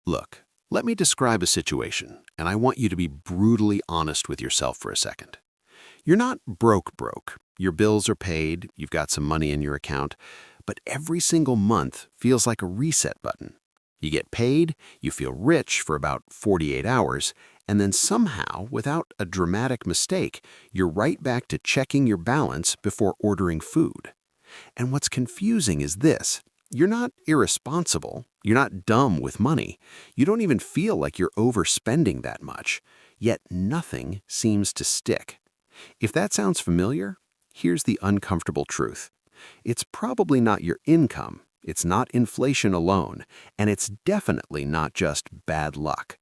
Look, let me describe a situation, and I want you to be brutally honest with yourself for a second. You're not broke. Your bills are paid, you've got some money in your account, but every single month feels like a reset button. You get paid, you feel rich for about 48 hours, and then somehow, without a dramatic mistake, you're right back to checking your balance before ordering food. And what's confusing is this. You're not irresponsible. You're not dumb with money. You don't even feel like you're overspending that much. Yet nothing seems to stick. If that sounds familiar, here's the uncomfortable truth. It's probably not your income. It's not inflation alone. And it's definitely not just bad luck.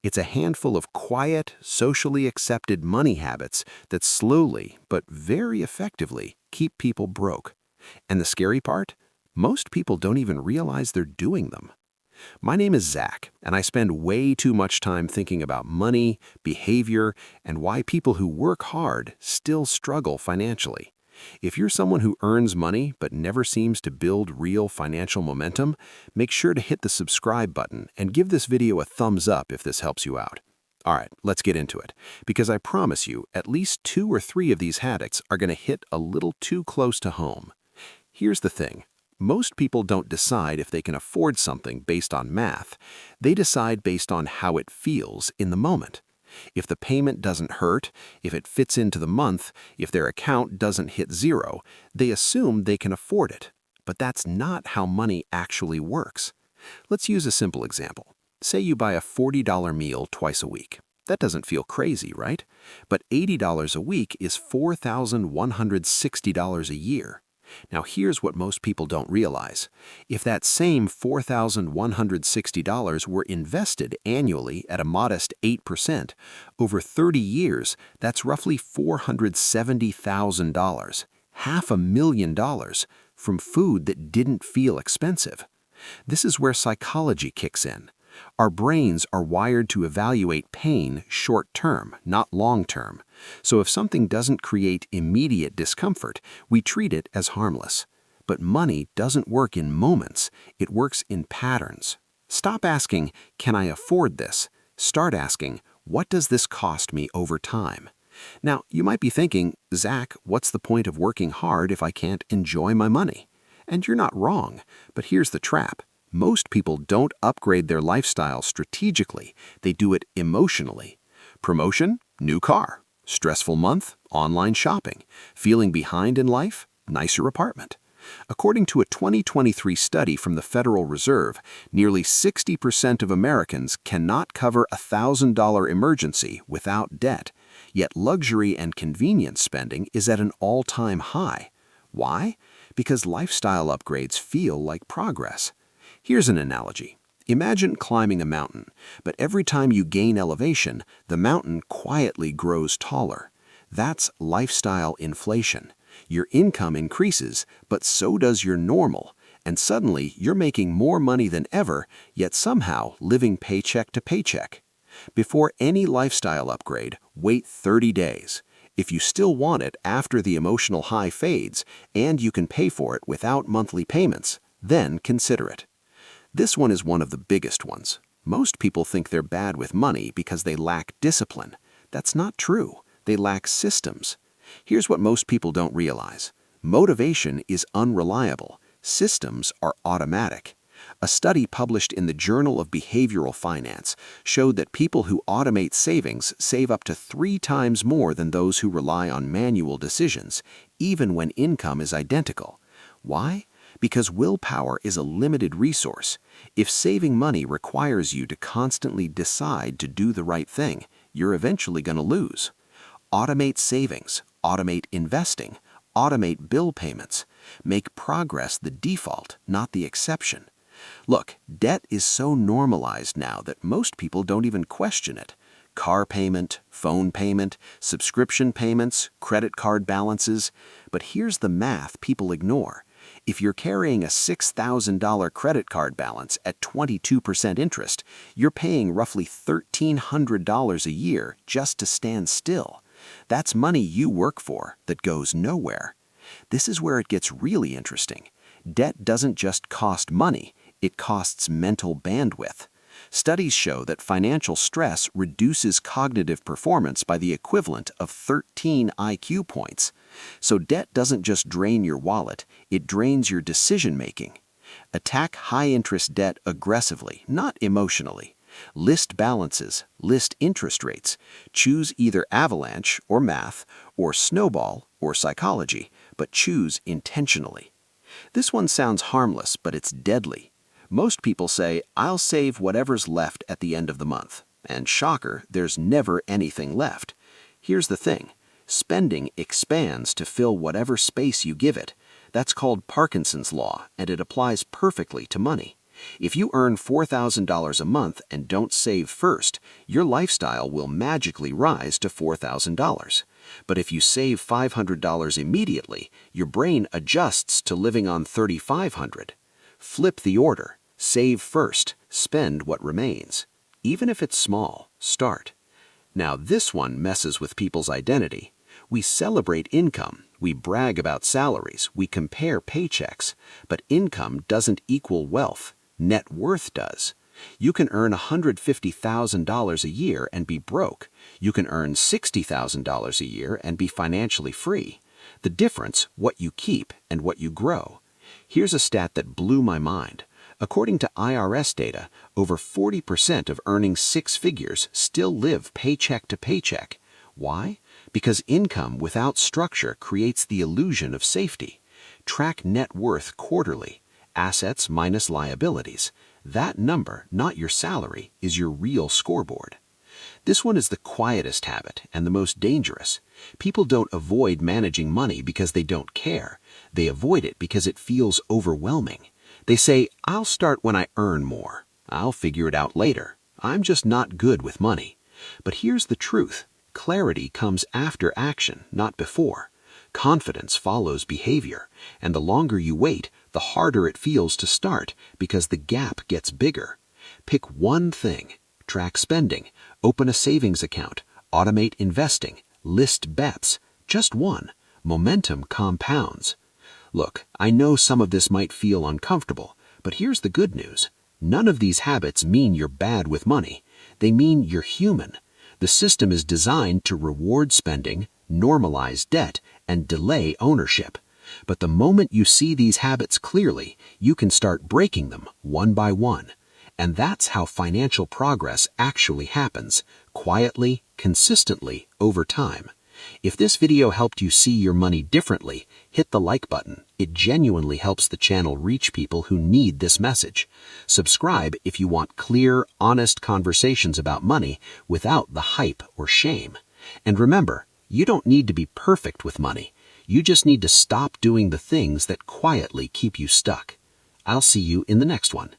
It's a handful of quiet, socially accepted money habits that slowly, but very effectively, keep people broke. And the scary part? Most people don't even realize they're doing them. My name is Zach, and I spend way too much time thinking about money, behavior, and why people who work hard still struggle financially. If you're someone who earns money but never seems to build real financial momentum, make sure to hit the subscribe button and give this video a thumbs up if this helps you out. All right, let's get into it, because I promise you at least 2 or 3 of these habits are going to hit a little too close to home. Here's the thing. Most people don't decide if they can afford something based on math. They decide based on how it feels in the moment. If the payment doesn't hurt, if it fits into the month, if their account doesn't hit zero, they assume they can afford it. But that's not how money actually works. Let's use a simple example. Say you buy a $40 meal twice a week. That doesn't feel crazy, right? But $80 a week is $4,160 a year. Now here's what most people don't realize. If that same $4,160 were invested annually at a modest 8%, over 30 years, that's roughly $470,000, $500,000, from food that didn't feel expensive. This is where psychology kicks in. Our brains are wired to evaluate pain short-term, not long-term. So if something doesn't create immediate discomfort, we treat it as harmless. But money doesn't work in moments, it works in patterns. Stop asking, "Can I afford this?" Start asking, "What does this cost me over time?" Now, you might be thinking, "Zach, what's the point of working hard if I can't enjoy my money?" And you're not wrong, but here's the trap. Most people don't upgrade their lifestyle strategically, they do it emotionally. Promotion? New car. Stressful month? Online shopping. Feeling behind in life? Nicer apartment. According to a 2023 study from the Federal Reserve, nearly 60% of Americans cannot cover a $1,000 emergency without debt, yet luxury and convenience spending is at an all-time high. Why? Because lifestyle upgrades feel like progress. Here's an analogy. Imagine climbing a mountain, but every time you gain elevation, the mountain quietly grows taller. That's lifestyle inflation. Your income increases, but so does your normal, and suddenly you're making more money than ever, yet somehow living paycheck to paycheck. Before any lifestyle upgrade, wait 30 days. If you still want it after the emotional high fades, and you can pay for it without monthly payments, then consider it. This one is one of the biggest ones. Most people think they're bad with money because they lack discipline. That's not true. They lack systems. Here's what most people don't realize. Motivation is unreliable. Systems are automatic. A study published in the Journal of Behavioral Finance showed that people who automate savings save up to 3 times more than those who rely on manual decisions, even when income is identical. Why? Because willpower is a limited resource. If saving money requires you to constantly decide to do the right thing, you're eventually going to lose. Automate savings, automate investing, automate bill payments. Make progress the default, not the exception. Look, debt is so normalized now that most people don't even question it. Car payment, phone payment, subscription payments, credit card balances. But here's the math people ignore. If you're carrying a $6,000 credit card balance at 22% interest, you're paying roughly $1,300 a year just to stand still. That's money you work for that goes nowhere. This is where it gets really interesting. Debt doesn't just cost money, it costs mental bandwidth. Studies show that financial stress reduces cognitive performance by the equivalent of 13 IQ points. So debt doesn't just drain your wallet, it drains your decision-making. Attack high-interest debt aggressively, not emotionally. List balances, list interest rates. Choose either avalanche or math, or snowball or psychology, but choose intentionally. This one sounds harmless, but it's deadly. Most people say, I'll save whatever's left at the end of the month. And shocker, there's never anything left. Here's the thing. Spending expands to fill whatever space you give it. That's called Parkinson's Law, and it applies perfectly to money. If you earn $4,000 a month and don't save first, your lifestyle will magically rise to $4,000. But if you save $500 immediately, your brain adjusts to living on $3,500. Flip the order. Save first, spend what remains. Even if it's small, start. Now this one messes with people's identity. We celebrate income, we brag about salaries, we compare paychecks, but income doesn't equal wealth. Net worth does. You can earn $150,000 a year and be broke. You can earn $60,000 a year and be financially free. The difference, what you keep and what you grow. Here's a stat that blew my mind. According to IRS data, over 40% of earning six figures still live paycheck to paycheck. Why? Because income without structure creates the illusion of safety. Track net worth quarterly. Assets minus liabilities. That number, not your salary, is your real scoreboard. This one is the quietest habit and the most dangerous. People don't avoid managing money because they don't care. They avoid it because it feels overwhelming. They say, I'll start when I earn more. I'll figure it out later. I'm just not good with money. But here's the truth. Clarity comes after action, not before. Confidence follows behavior, and the longer you wait, the harder it feels to start because the gap gets bigger. Pick one thing. Track spending, open a savings account, automate investing, list bets. Just one. Momentum compounds. Look, I know some of this might feel uncomfortable, but here's the good news. None of these habits mean you're bad with money. They mean you're human. The system is designed to reward spending, normalize debt, and delay ownership. But the moment you see these habits clearly, you can start breaking them one by one. And that's how financial progress actually happens, quietly, consistently, over time. If this video helped you see your money differently, hit the like button. It genuinely helps the channel reach people who need this message. Subscribe if you want clear, honest conversations about money without the hype or shame. And remember, you don't need to be perfect with money. You just need to stop doing the things that quietly keep you stuck. I'll see you in the next one.